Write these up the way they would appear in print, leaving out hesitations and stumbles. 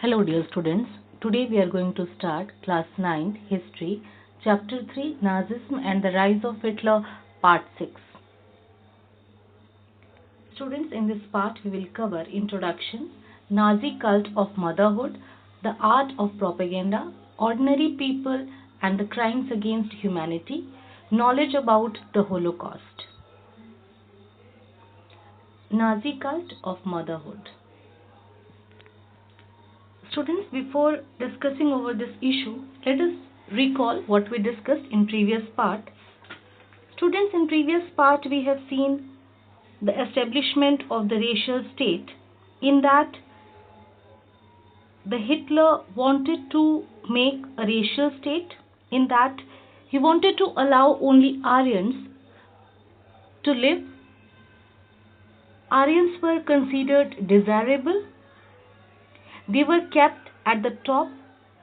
Hello dear students, today we are going to start class 9 history chapter 3 Nazism and the rise of Hitler part 6. Students, in this part we will cover introduction, Nazi cult of motherhood, the art of propaganda, ordinary people and the crimes against humanity, knowledge about the Holocaust. Nazi cult of motherhood. Students, before discussing over this issue, let us recall what we discussed in previous part. Students, in previous part we have seen the establishment of the racial state, in that the Hitler wanted to make a racial state, in that he wanted to allow only Aryans to live. Aryans were considered desirable. They were kept at the top.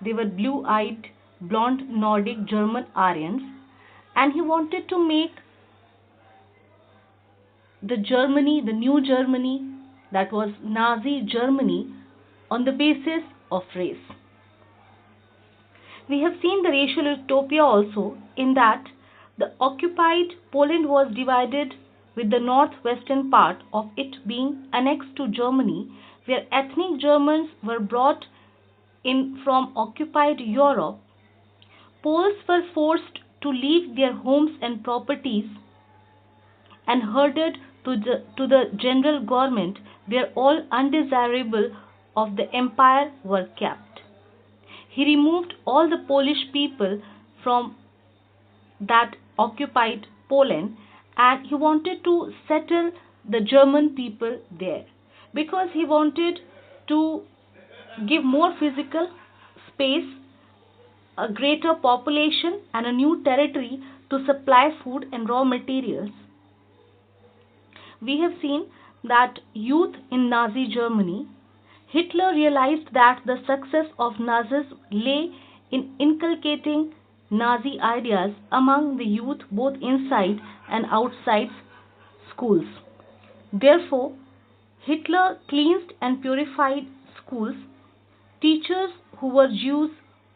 They were blue-eyed, blonde Nordic German Aryans, and he wanted to make the new Germany, that was Nazi Germany, on the basis of race. We have seen the racial utopia also, in that the occupied Poland was divided, with the northwestern part of it being annexed to Germany, where ethnic Germans were brought in from occupied Europe. Poles were forced to leave their homes and properties and herded to the general government, where all undesirable of the empire were kept. He removed all the Polish people from that occupied Poland, and he wanted to settle the German people there, because he wanted to give more physical space, a greater population and a new territory to supply food and raw materials. We have seen that youth in Nazi Germany, Hitler realized that the success of Nazism lay in inculcating Nazi ideas among the youth both inside and outside schools. Therefore, Hitler cleansed and purified schools. Teachers who were Jews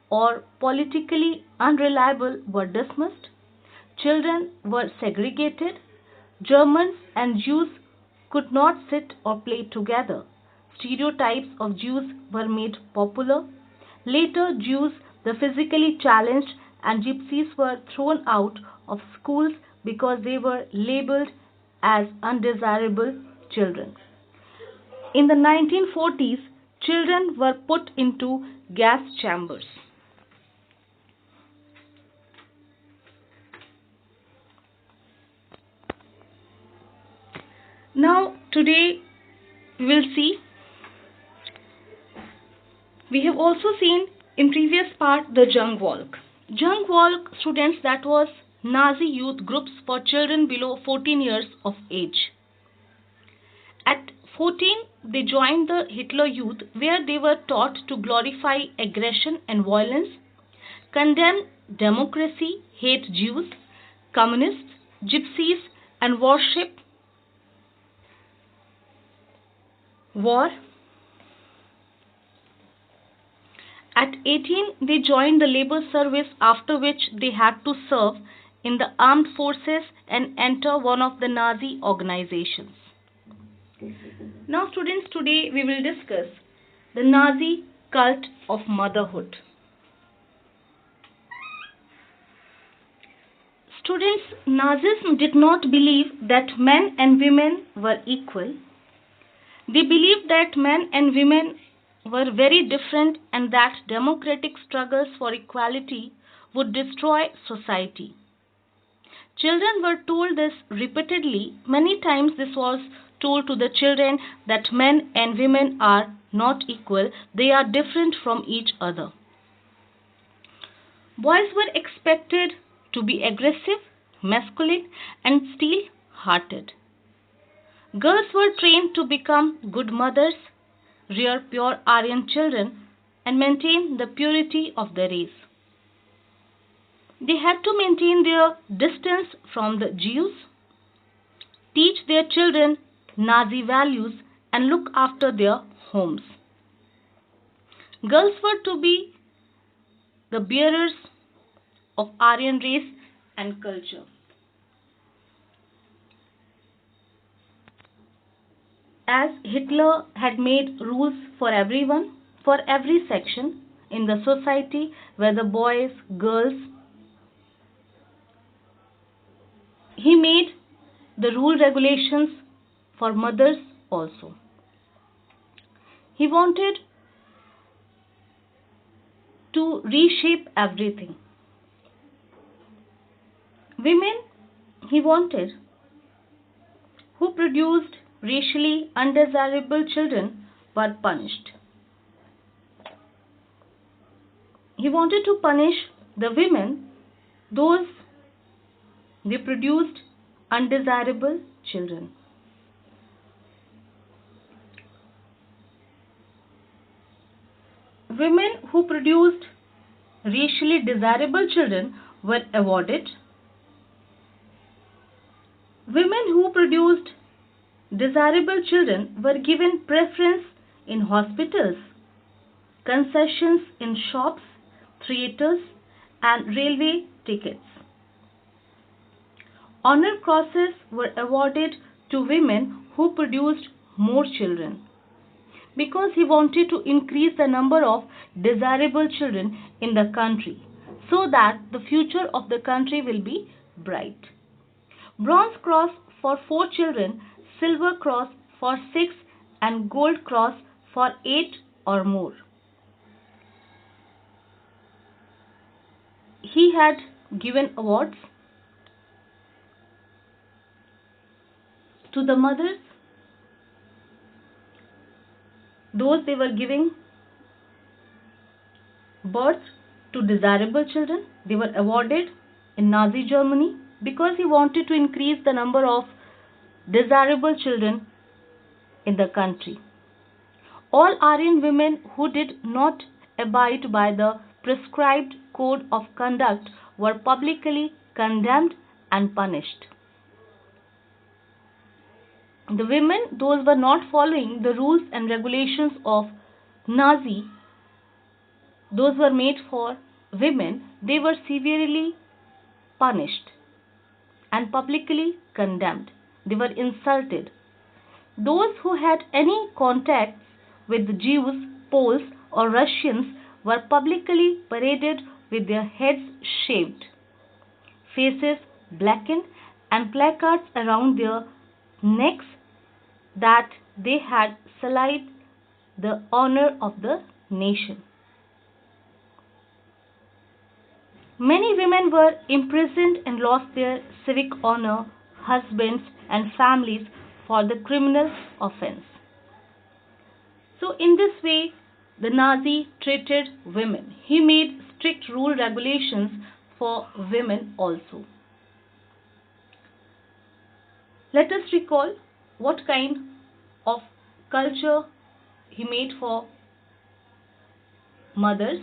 or politically unreliable were dismissed. Children were segregated. Germans and Jews could not sit or play together. Stereotypes of Jews were made popular. Later, Jews, the physically challenged, and gypsies were thrown out of schools because they were labeled as undesirable children. In the 1940s, children were put into gas chambers. Now, today we will see, we have also seen in previous part the Jungvolk. Jungvolk, students, that was Nazi youth groups for children below 14 years of age. At 14, they joined the Hitler Youth, where they were taught to glorify aggression and violence, condemn democracy, hate Jews, communists, gypsies, and worship war. At 18, they joined the labor service, after which they had to serve in the armed forces and enter one of the Nazi organizations. Now, students, today we will discuss the Nazi cult of motherhood. Students, Nazism did not believe that men and women were equal. They believed that men and women were very different, and that democratic struggles for equality would destroy society. Children were told this repeatedly. Many times this was told to the children, that men and women are not equal, they are different from each other. Boys were expected to be aggressive, masculine, and steel-hearted. Girls were trained to become good mothers, rear pure Aryan children, and maintain the purity of the race. They had to maintain their distance from the Jews, teach their children Nazi values, and look after their homes. Girls were to be the bearers of Aryan race and culture. As Hitler had made rules for everyone, for every section in the society, whether boys, girls, he made the rule regulations for mothers also. He wanted to reshape everything. Women, he wanted, who produced racially undesirable children were punished. He wanted to punish the women, those they produced undesirable children. Women who produced racially desirable children were awarded. Women who produced desirable children were given preference in hospitals, concessions in shops, theatres, and railway tickets. Honor crosses were awarded to women who produced more children because he wanted to increase the number of desirable children in the country so that the future of the country will be bright. Bronze cross for 4 children, silver cross for 6, and gold cross for 8 or more. He had given awards to the mothers, those they were giving birth to desirable children. They were awarded in Nazi Germany because he wanted to increase the number of desirable children in the country. All Aryan women who did not abide by the prescribed code of conduct were publicly condemned and punished. The women, those were not following the rules and regulations of Nazi, those were made for women, they were severely punished and publicly condemned. They were insulted. Those who had any contacts with the Jews, Poles, or Russians were publicly paraded with their heads shaved, faces blackened, and placards around their necks that they had sullied the honor of the nation. Many women were imprisoned and lost their civic honor, husbands, and families for the criminal offense. So, in this way, the Nazi treated women. He made strict rule regulations for women also. Let us recall what kind of culture he made for mothers.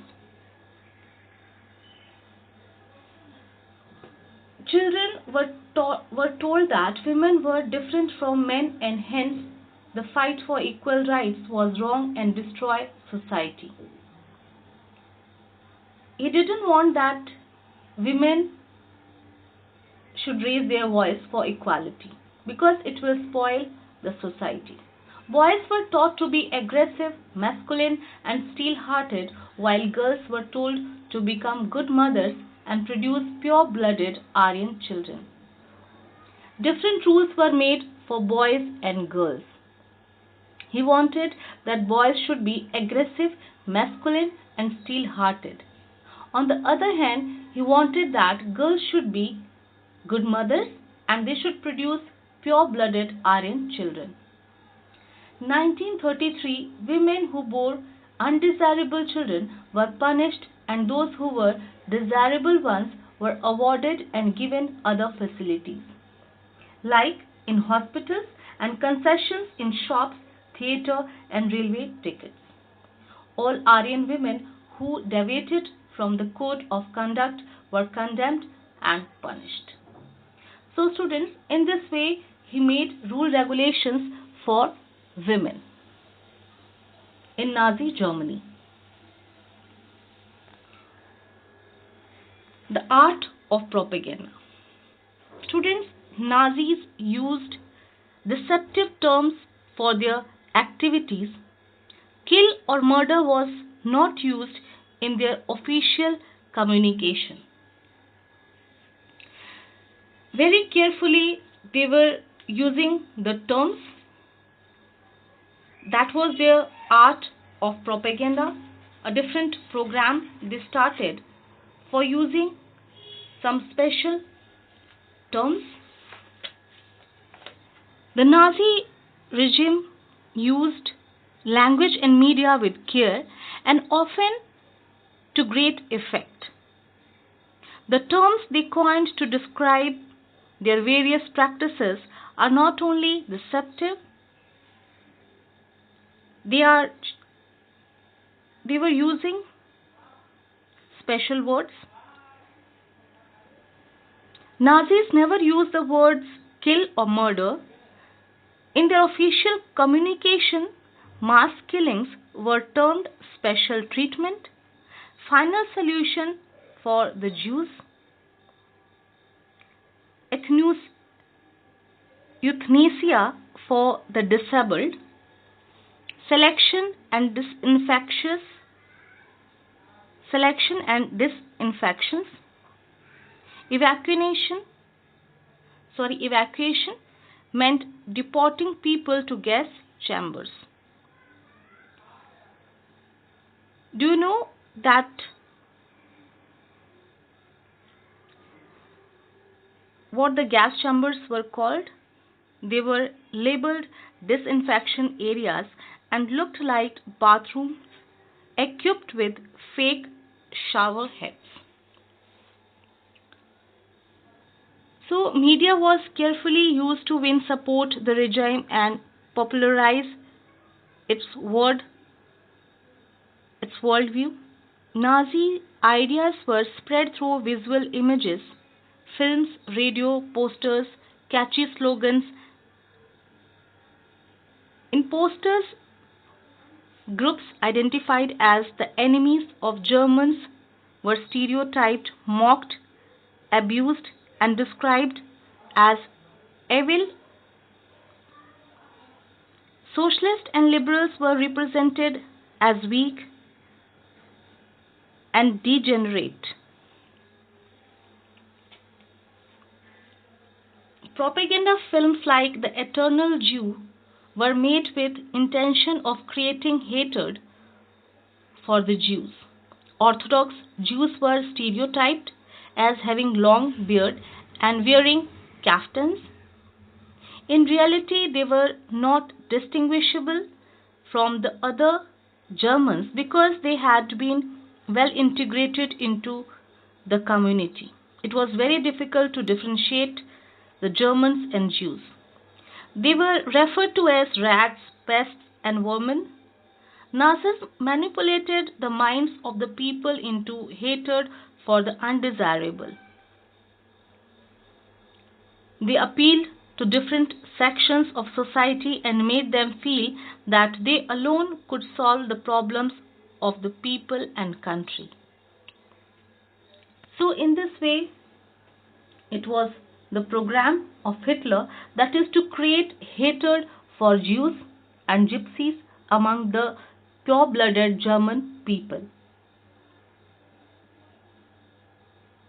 Children were told that women were different from men and hence the fight for equal rights was wrong and destroy society. He didn't want that women should raise their voice for equality because it will spoil the society. Boys were taught to be aggressive, masculine, and steel-hearted, while girls were told to become good mothers and produce pure-blooded Aryan children. Different rules were made for boys and girls. He wanted that boys should be aggressive, masculine, and steel-hearted. On the other hand, he wanted that girls should be good mothers and they should produce pure-blooded Aryan children. 1933, women who bore undesirable children were punished and those who were desirable ones were awarded and given other facilities, like in hospitals and concessions in shops, theatre and railway tickets. All Aryan women who deviated from the code of conduct were condemned and punished. So students, in this way he made rule regulations for women in Nazi Germany. The art of propaganda. Students, Nazis used deceptive terms for their activities. Kill or murder was not used in their official communication. Very carefully, they were using the terms. That was their art of propaganda, a different program they started for using some special terms. The Nazi regime used language and media with care and often to great effect. The terms they coined to describe their various practices are not only deceptive, they were using special words. Nazis never used the words kill or murder. In their official communication, mass killings were termed special treatment, final solution for the Jews, euthanasia for the disabled, selection and disinfections, evacuation meant deporting people to gas chambers. Do you know that what the gas chambers were called? They were labeled disinfection areas and looked like bathrooms equipped with fake shower heads. So media was carefully used to win support the regime and popularize its worldview. Nazi ideas were spread through visual images, films, radio, posters, catchy slogans. In posters, groups identified as the enemies of Germans were stereotyped, mocked, abused, and described as evil. Socialists and liberals were represented as weak and degenerate. Propaganda films like The Eternal Jew were made with intention of creating hatred for the Jews. Orthodox Jews were stereotyped as having long beard and wearing kaftans. In reality, they were not distinguishable from the other Germans because they had been well integrated into the community. It was very difficult to differentiate the Germans and Jews. They were referred to as rats, pests, and vermin. Nazis manipulated the minds of the people into hatred for the undesirable. They appealed to different sections of society and made them feel that they alone could solve the problems of the people and country. So in this way, it was the program of Hitler, that is to create hatred for Jews and Gypsies among the pure-blooded German people.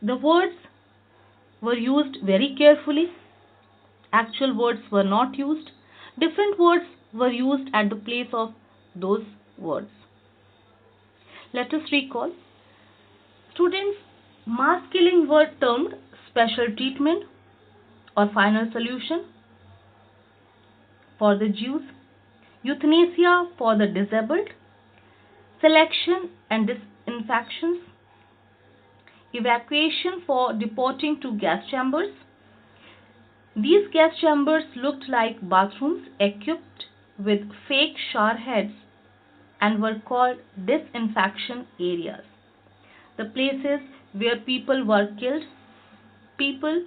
The words were used very carefully. Actual words were not used. Different words were used at the place of those words. Let us recall. Students, mass killing were termed special treatment or final solution for the Jews, euthanasia for the disabled, selection and disinfections, evacuation for deporting to gas chambers. These gas chambers looked like bathrooms equipped with fake shower heads and were called disinfection areas. The places where people were killed. People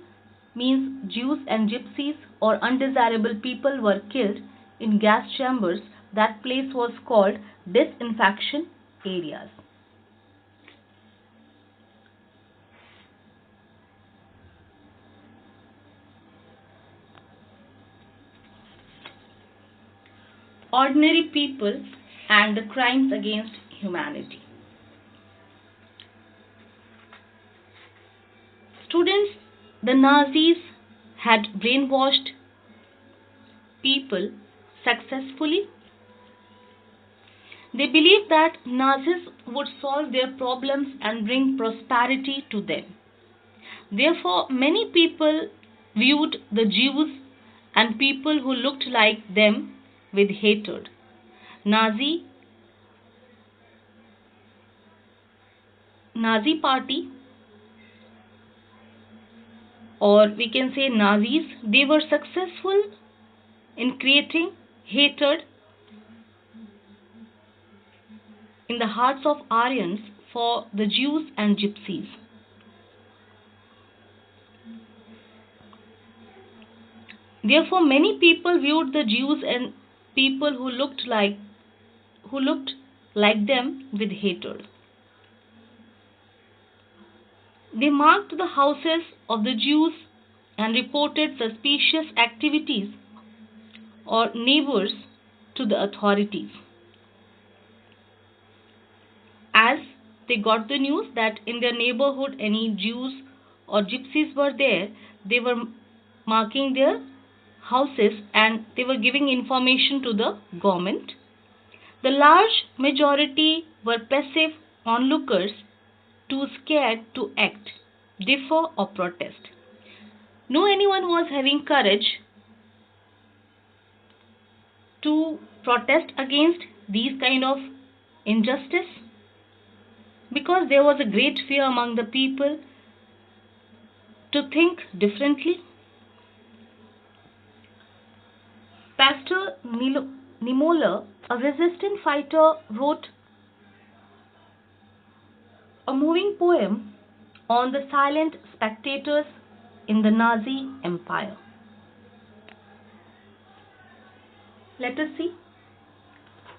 means Jews and Gypsies or undesirable people were killed in gas chambers. That place was called disinfection areas. ordinary people and the crimes against humanity. Students, the Nazis had brainwashed people successfully. They believed that Nazis would solve their problems and bring prosperity to them. Therefore, many people viewed the Jews and people who looked like them with hatred. Nazi Nazi party, or we can say Nazis, they were successful in creating hatred in the hearts of Aryans for the Jews and Gypsies. Therefore, many people viewed the Jews and people who looked like them with hatred. They marked the houses of the Jews and reported suspicious activities or neighbors to the authorities. As they got the news that in their neighborhood any Jews or Gypsies were there, they were marking their houses and they were giving information to the government. The large majority were passive onlookers, too scared to act, differ, or protest. No anyone was having courage to protest against these kind of injustice because there was a great fear among the people to think differently. Pastor Niemöller, a resistant fighter, wrote a moving poem on the silent spectators in the Nazi Empire. Let us see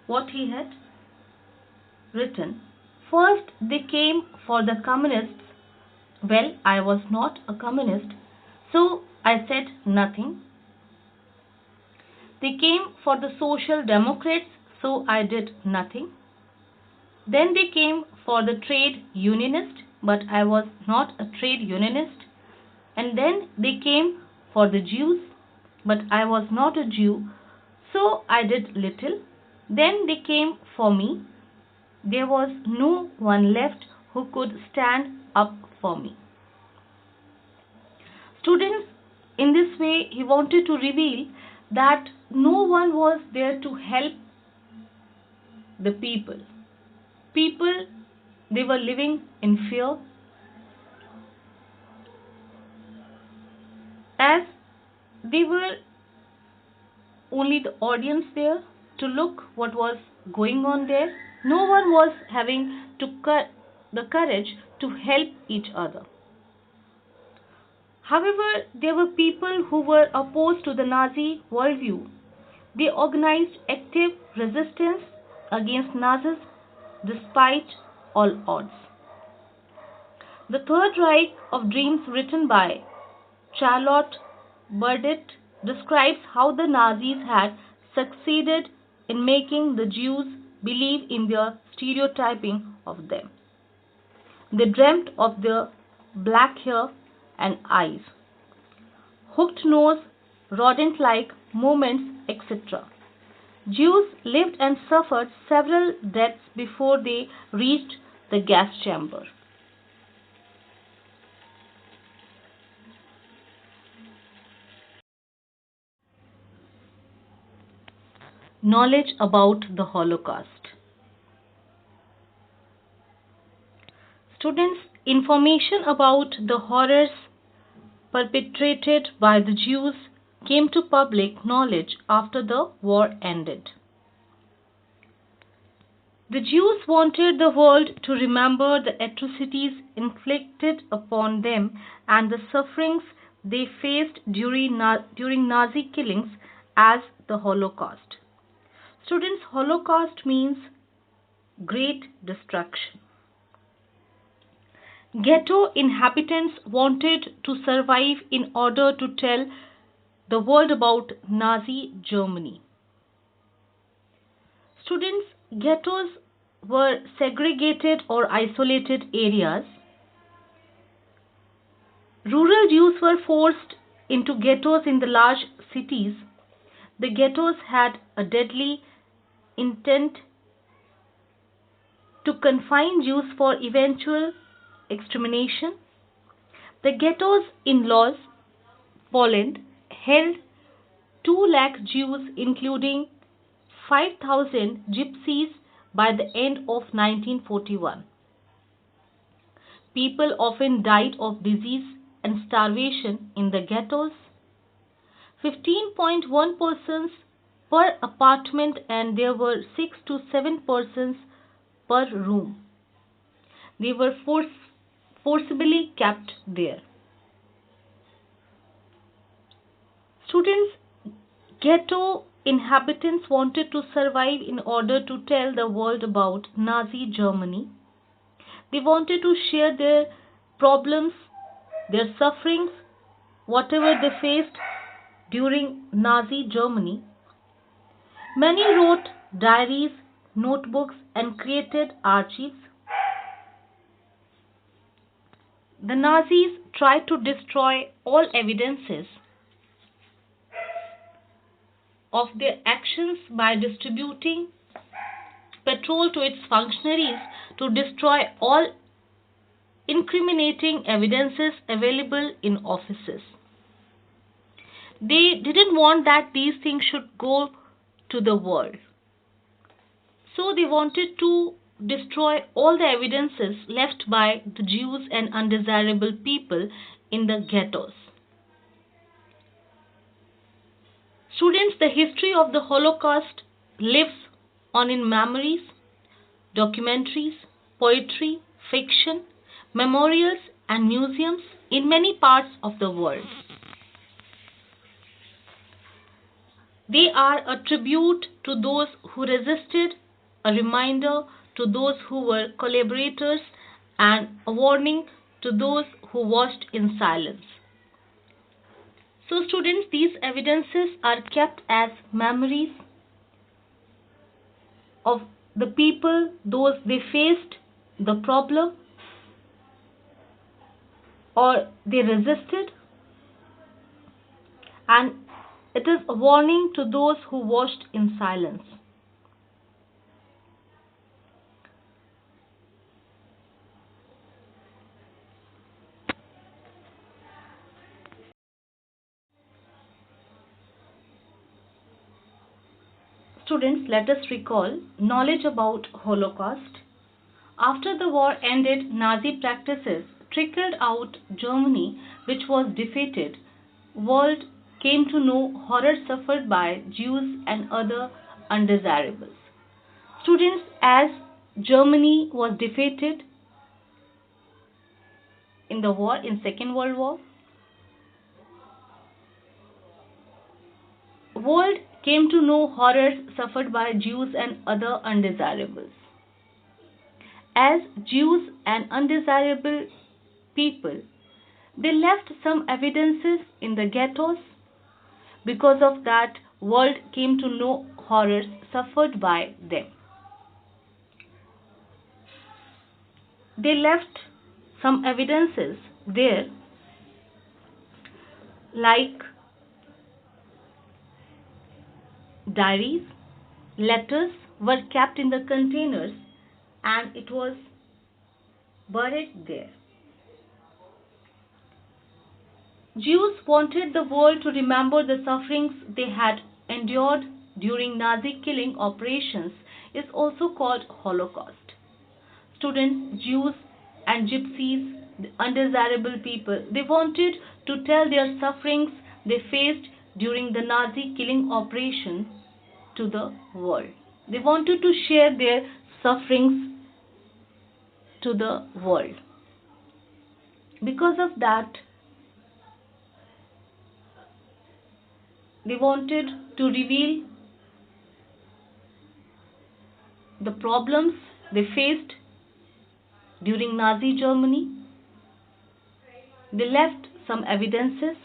what he had written. First, they came for the communists. Well, I was not a communist, so I said nothing. They came for the social democrats, so I did nothing. Then they came for the trade unionist, but I was not a trade unionist. And then they came for the Jews, but I was not a Jew, so I did little. Then they came for me. There was no one left who could stand up for me. Students, in this way, he wanted to reveal that no one was there to help the people. People, they were living in fear, as they were only the audience there to look what was going on there. No one was having the courage to help each other. However, there were people who were opposed to the Nazi worldview. They organized active resistance against Nazis despite all odds. The Third Reich of Dreams, written by Charlotte Burdett, describes how the Nazis had succeeded in making the Jews believe in their stereotyping of them. They dreamt of their black hair and eyes, hooked nose, rodent-like movements, etc. Jews lived and suffered several deaths before they reached the gas chamber. Knowledge about the Holocaust. Students, information about the horrors perpetrated by the Jews came to public knowledge after the war ended. The Jews wanted the world to remember the atrocities inflicted upon them and the sufferings they faced during Nazi killings as the Holocaust. Students, Holocaust means great destruction. Ghetto inhabitants wanted to survive in order to tell the world about Nazi Germany. Students, ghettos were segregated or isolated areas. Rural Jews were forced into ghettos in the large cities. The ghettos had a deadly intent to confine Jews for eventual extermination. The ghettos in Lodz, Poland, held 2 lakh Jews, including 5,000 gypsies, by the end of 1941. People often died of disease and starvation in the ghettos. 15.1 persons per apartment, and there were 6 to 7 persons per room. They were forcibly kept there. Students, ghetto inhabitants wanted to survive in order to tell the world about Nazi Germany. They wanted to share their problems, their sufferings, whatever they faced during Nazi Germany. Many wrote diaries, notebooks, and created archives. The Nazis tried to destroy all evidences of their actions by distributing petrol to its functionaries to destroy all incriminating evidences available in offices. They didn't want that these things should go to the world. So they wanted to destroy all the evidences left by the Jews and undesirable people in the ghettos. Students, the history of the Holocaust lives on in memories, documentaries, poetry, fiction, memorials, and museums in many parts of the world. They are a tribute to those who resisted, a reminder to those who were collaborators, and a warning to those who watched in silence. So students, these evidences are kept as memories of the people, those they faced the problem or they resisted, and it is a warning to those who watched in silence. Students, let us recall knowledge about Holocaust. After the war ended, Nazi practices trickled out Germany, which was defeated. World came to know horror suffered by Jews and other undesirables. Students, as Germany was defeated in the war, in Second World War, world came to know horrors suffered by Jews and other undesirables. As Jews and undesirable people, they left some evidences in the ghettos. Because of that, world came to know horrors suffered by them. They left some evidences there, like diaries, letters were kept in the containers and it was buried there. Jews wanted the world to remember the sufferings they had endured during Nazi killing operations is also called Holocaust. Students, Jews and Gypsies, the undesirable people, they wanted to tell their sufferings they faced during the Nazi killing operation to the world. They wanted to share their sufferings to the world. Because of that, they wanted to reveal the problems they faced during Nazi Germany. They left some evidences.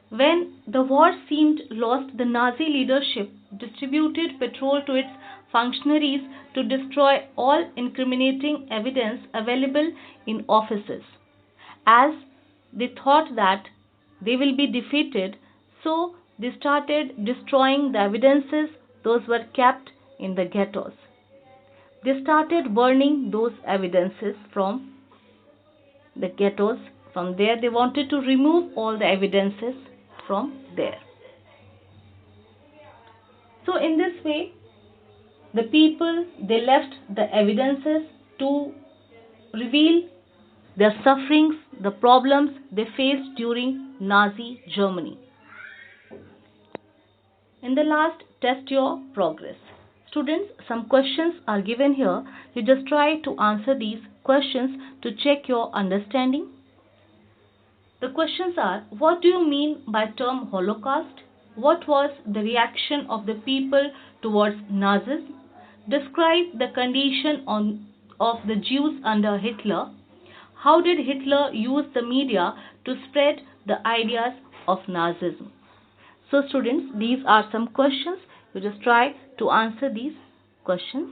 When the war seemed lost, the Nazi leadership distributed patrol to its functionaries to destroy all incriminating evidence available in offices. As they thought that they will be defeated, so they started destroying the evidences those were kept in the ghettos. They started burning those evidences from the ghettos. From there, they wanted to remove all the evidences from there. So, in this way, the people they left the evidences to reveal their sufferings, the problems they faced during Nazi Germany. In the last, test your progress. Students, some questions are given here. You just try to answer these questions to check your understanding. The questions are: what do you mean by term Holocaust? What was the reaction of the people towards Nazism? Describe the condition of the Jews under Hitler. How did Hitler use the media to spread the ideas of Nazism? So students, these are some questions. You just try to answer these questions.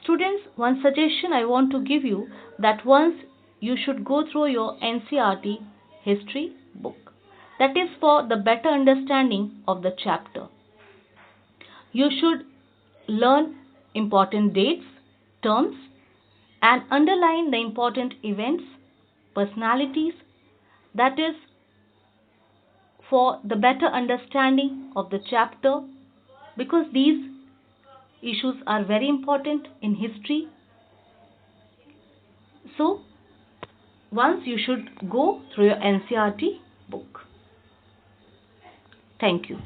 Students, one suggestion I want to give you, that once you should go through your NCERT history book. That is for the better understanding of the chapter. You should learn important dates, terms, and underline the important events, personalities. That is for the better understanding of the chapter, because these issues are very important in history. So, once you should go through your NCERT book. Thank you.